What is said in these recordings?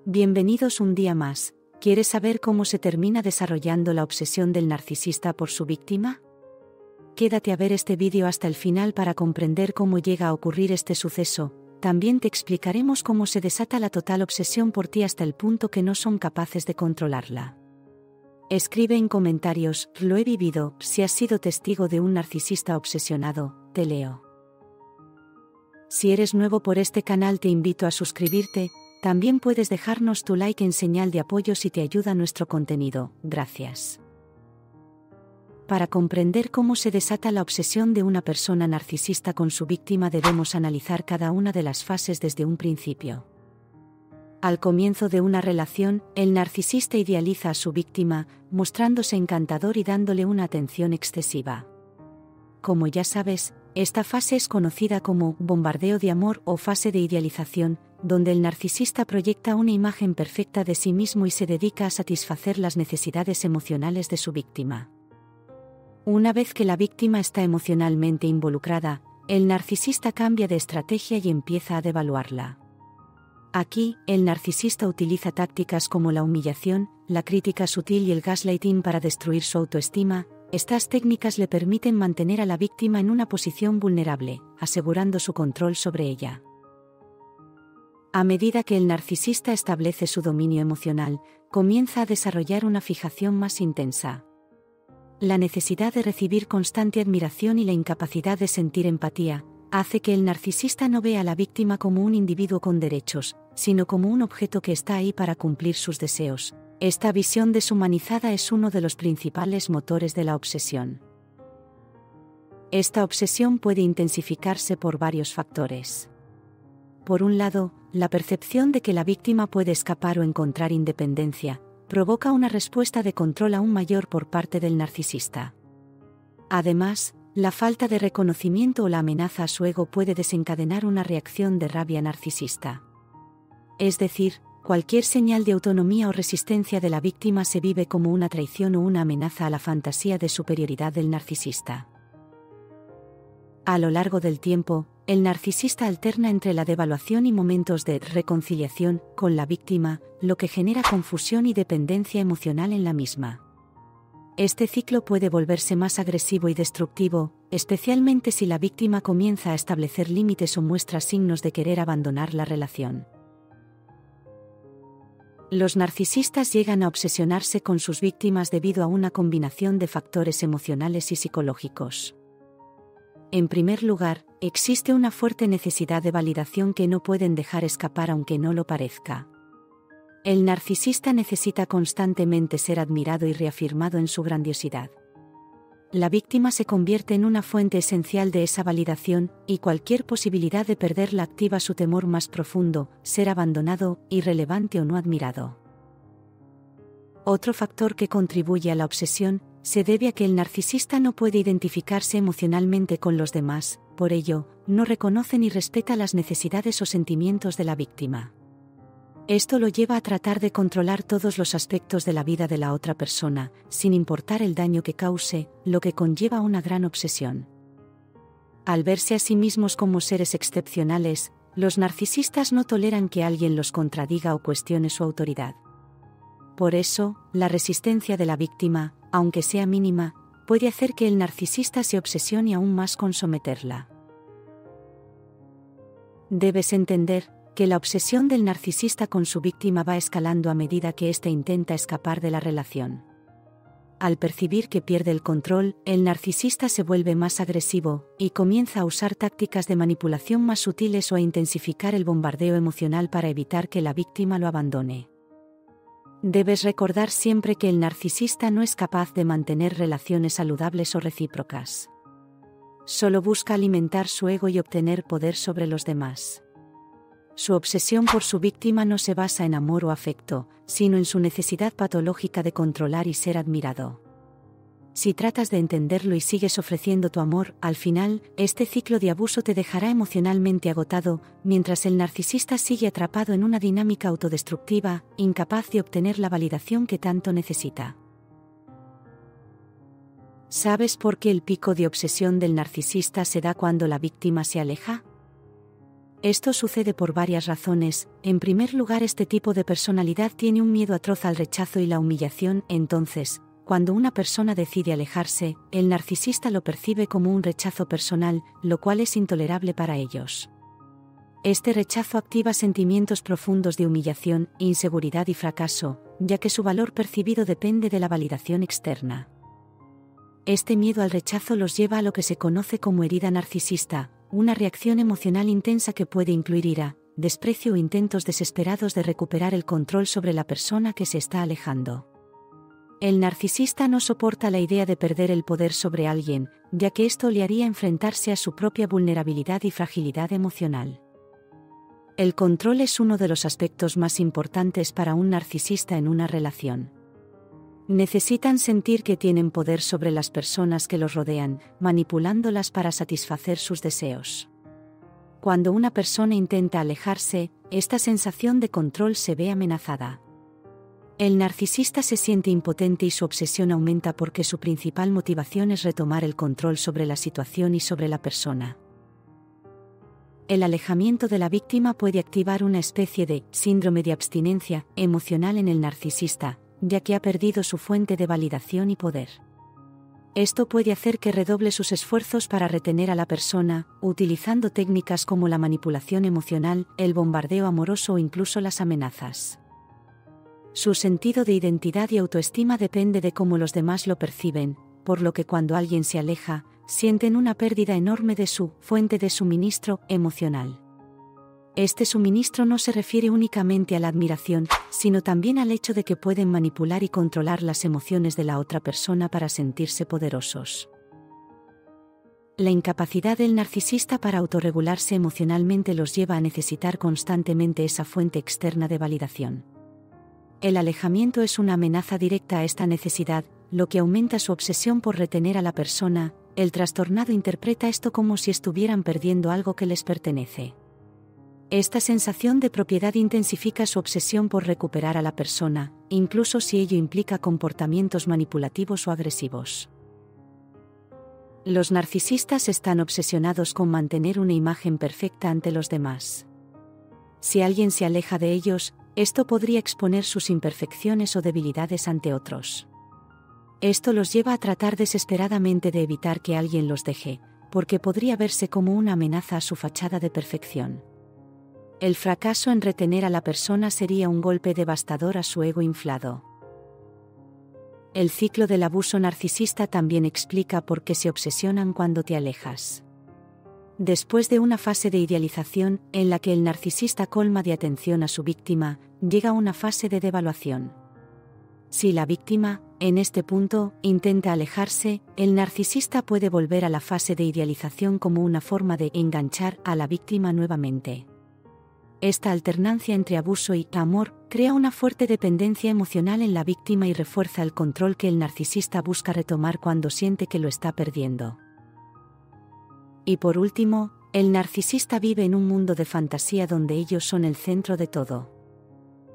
Bienvenidos un día más. ¿Quieres saber cómo se termina desarrollando la obsesión del narcisista por su víctima? Quédate a ver este vídeo hasta el final para comprender cómo llega a ocurrir este suceso. También te explicaremos cómo se desata la total obsesión por ti hasta el punto que no son capaces de controlarla. Escribe en comentarios, lo he vivido, si has sido testigo de un narcisista obsesionado, te leo. Si eres nuevo por este canal te invito a suscribirte. También puedes dejarnos tu like en señal de apoyo si te ayuda nuestro contenido, gracias. Para comprender cómo se desata la obsesión de una persona narcisista con su víctima debemos analizar cada una de las fases desde un principio. Al comienzo de una relación, el narcisista idealiza a su víctima, mostrándose encantador y dándole una atención excesiva. Como ya sabes, esta fase es conocida como bombardeo de amor o fase de idealización, donde el narcisista proyecta una imagen perfecta de sí mismo y se dedica a satisfacer las necesidades emocionales de su víctima. Una vez que la víctima está emocionalmente involucrada, el narcisista cambia de estrategia y empieza a devaluarla. Aquí, el narcisista utiliza tácticas como la humillación, la crítica sutil y el gaslighting para destruir su autoestima. Estas técnicas le permiten mantener a la víctima en una posición vulnerable, asegurando su control sobre ella. A medida que el narcisista establece su dominio emocional, comienza a desarrollar una fijación más intensa. La necesidad de recibir constante admiración y la incapacidad de sentir empatía hace que el narcisista no vea a la víctima como un individuo con derechos, sino como un objeto que está ahí para cumplir sus deseos. Esta visión deshumanizada es uno de los principales motores de la obsesión. Esta obsesión puede intensificarse por varios factores. Por un lado, la percepción de que la víctima puede escapar o encontrar independencia provoca una respuesta de control aún mayor por parte del narcisista. Además, la falta de reconocimiento o la amenaza a su ego puede desencadenar una reacción de rabia narcisista. Es decir, cualquier señal de autonomía o resistencia de la víctima se vive como una traición o una amenaza a la fantasía de superioridad del narcisista. A lo largo del tiempo, el narcisista alterna entre la devaluación y momentos de reconciliación con la víctima, lo que genera confusión y dependencia emocional en la misma. Este ciclo puede volverse más agresivo y destructivo, especialmente si la víctima comienza a establecer límites o muestra signos de querer abandonar la relación. Los narcisistas llegan a obsesionarse con sus víctimas debido a una combinación de factores emocionales y psicológicos. En primer lugar, existe una fuerte necesidad de validación que no pueden dejar escapar aunque no lo parezca. El narcisista necesita constantemente ser admirado y reafirmado en su grandiosidad. La víctima se convierte en una fuente esencial de esa validación, y cualquier posibilidad de perderla activa su temor más profundo, ser abandonado, irrelevante o no admirado. Otro factor que contribuye a la obsesión se debe a que el narcisista no puede identificarse emocionalmente con los demás, por ello, no reconoce ni respeta las necesidades o sentimientos de la víctima. Esto lo lleva a tratar de controlar todos los aspectos de la vida de la otra persona, sin importar el daño que cause, lo que conlleva una gran obsesión. Al verse a sí mismos como seres excepcionales, los narcisistas no toleran que alguien los contradiga o cuestione su autoridad. Por eso, la resistencia de la víctima, aunque sea mínima, puede hacer que el narcisista se obsesione aún más con someterla. Debes entender que la obsesión del narcisista con su víctima va escalando a medida que éste intenta escapar de la relación. Al percibir que pierde el control, el narcisista se vuelve más agresivo y comienza a usar tácticas de manipulación más sutiles o a intensificar el bombardeo emocional para evitar que la víctima lo abandone. Debes recordar siempre que el narcisista no es capaz de mantener relaciones saludables o recíprocas. Solo busca alimentar su ego y obtener poder sobre los demás. Su obsesión por su víctima no se basa en amor o afecto, sino en su necesidad patológica de controlar y ser admirado. Si tratas de entenderlo y sigues ofreciendo tu amor, al final, este ciclo de abuso te dejará emocionalmente agotado, mientras el narcisista sigue atrapado en una dinámica autodestructiva, incapaz de obtener la validación que tanto necesita. ¿Sabes por qué el pico de obsesión del narcisista se da cuando la víctima se aleja? Esto sucede por varias razones. En primer lugar, este tipo de personalidad tiene un miedo atroz al rechazo y la humillación. Entonces, cuando una persona decide alejarse, el narcisista lo percibe como un rechazo personal, lo cual es intolerable para ellos. Este rechazo activa sentimientos profundos de humillación, inseguridad y fracaso, ya que su valor percibido depende de la validación externa. Este miedo al rechazo los lleva a lo que se conoce como herida narcisista, una reacción emocional intensa que puede incluir ira, desprecio o intentos desesperados de recuperar el control sobre la persona que se está alejando. El narcisista no soporta la idea de perder el poder sobre alguien, ya que esto le haría enfrentarse a su propia vulnerabilidad y fragilidad emocional. El control es uno de los aspectos más importantes para un narcisista en una relación. Necesitan sentir que tienen poder sobre las personas que los rodean, manipulándolas para satisfacer sus deseos. Cuando una persona intenta alejarse, esta sensación de control se ve amenazada. El narcisista se siente impotente y su obsesión aumenta porque su principal motivación es retomar el control sobre la situación y sobre la persona. El alejamiento de la víctima puede activar una especie de síndrome de abstinencia emocional en el narcisista, ya que ha perdido su fuente de validación y poder. Esto puede hacer que redoble sus esfuerzos para retener a la persona, utilizando técnicas como la manipulación emocional, el bombardeo amoroso o incluso las amenazas. Su sentido de identidad y autoestima depende de cómo los demás lo perciben, por lo que cuando alguien se aleja, sienten una pérdida enorme de su fuente de suministro emocional. Este suministro no se refiere únicamente a la admiración, sino también al hecho de que pueden manipular y controlar las emociones de la otra persona para sentirse poderosos. La incapacidad del narcisista para autorregularse emocionalmente los lleva a necesitar constantemente esa fuente externa de validación. El alejamiento es una amenaza directa a esta necesidad, lo que aumenta su obsesión por retener a la persona. El trastornado interpreta esto como si estuvieran perdiendo algo que les pertenece. Esta sensación de propiedad intensifica su obsesión por recuperar a la persona, incluso si ello implica comportamientos manipulativos o agresivos. Los narcisistas están obsesionados con mantener una imagen perfecta ante los demás. Si alguien se aleja de ellos, esto podría exponer sus imperfecciones o debilidades ante otros. Esto los lleva a tratar desesperadamente de evitar que alguien los deje, porque podría verse como una amenaza a su fachada de perfección. El fracaso en retener a la persona sería un golpe devastador a su ego inflado. El ciclo del abuso narcisista también explica por qué se obsesionan cuando te alejas. Después de una fase de idealización, en la que el narcisista colma de atención a su víctima, llega una fase de devaluación. Si la víctima, en este punto, intenta alejarse, el narcisista puede volver a la fase de idealización como una forma de enganchar a la víctima nuevamente. Esta alternancia entre abuso y amor crea una fuerte dependencia emocional en la víctima y refuerza el control que el narcisista busca retomar cuando siente que lo está perdiendo. Y por último, el narcisista vive en un mundo de fantasía donde ellos son el centro de todo.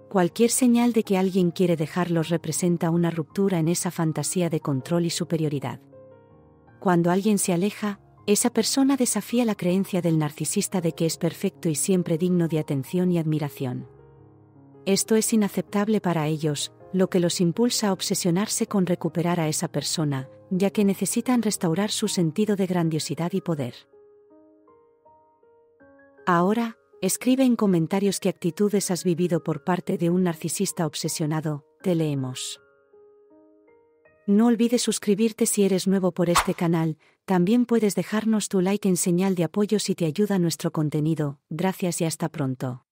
Cualquier señal de que alguien quiere dejarlos representa una ruptura en esa fantasía de control y superioridad. Cuando alguien se aleja, esa persona desafía la creencia del narcisista de que es perfecto y siempre digno de atención y admiración. Esto es inaceptable para ellos, lo que los impulsa a obsesionarse con recuperar a esa persona, ya que necesitan restaurar su sentido de grandiosidad y poder. Ahora, escribe en comentarios qué actitudes has vivido por parte de un narcisista obsesionado. Te leemos. No olvides suscribirte si eres nuevo por este canal. También puedes dejarnos tu like en señal de apoyo si te ayuda nuestro contenido. Gracias y hasta pronto.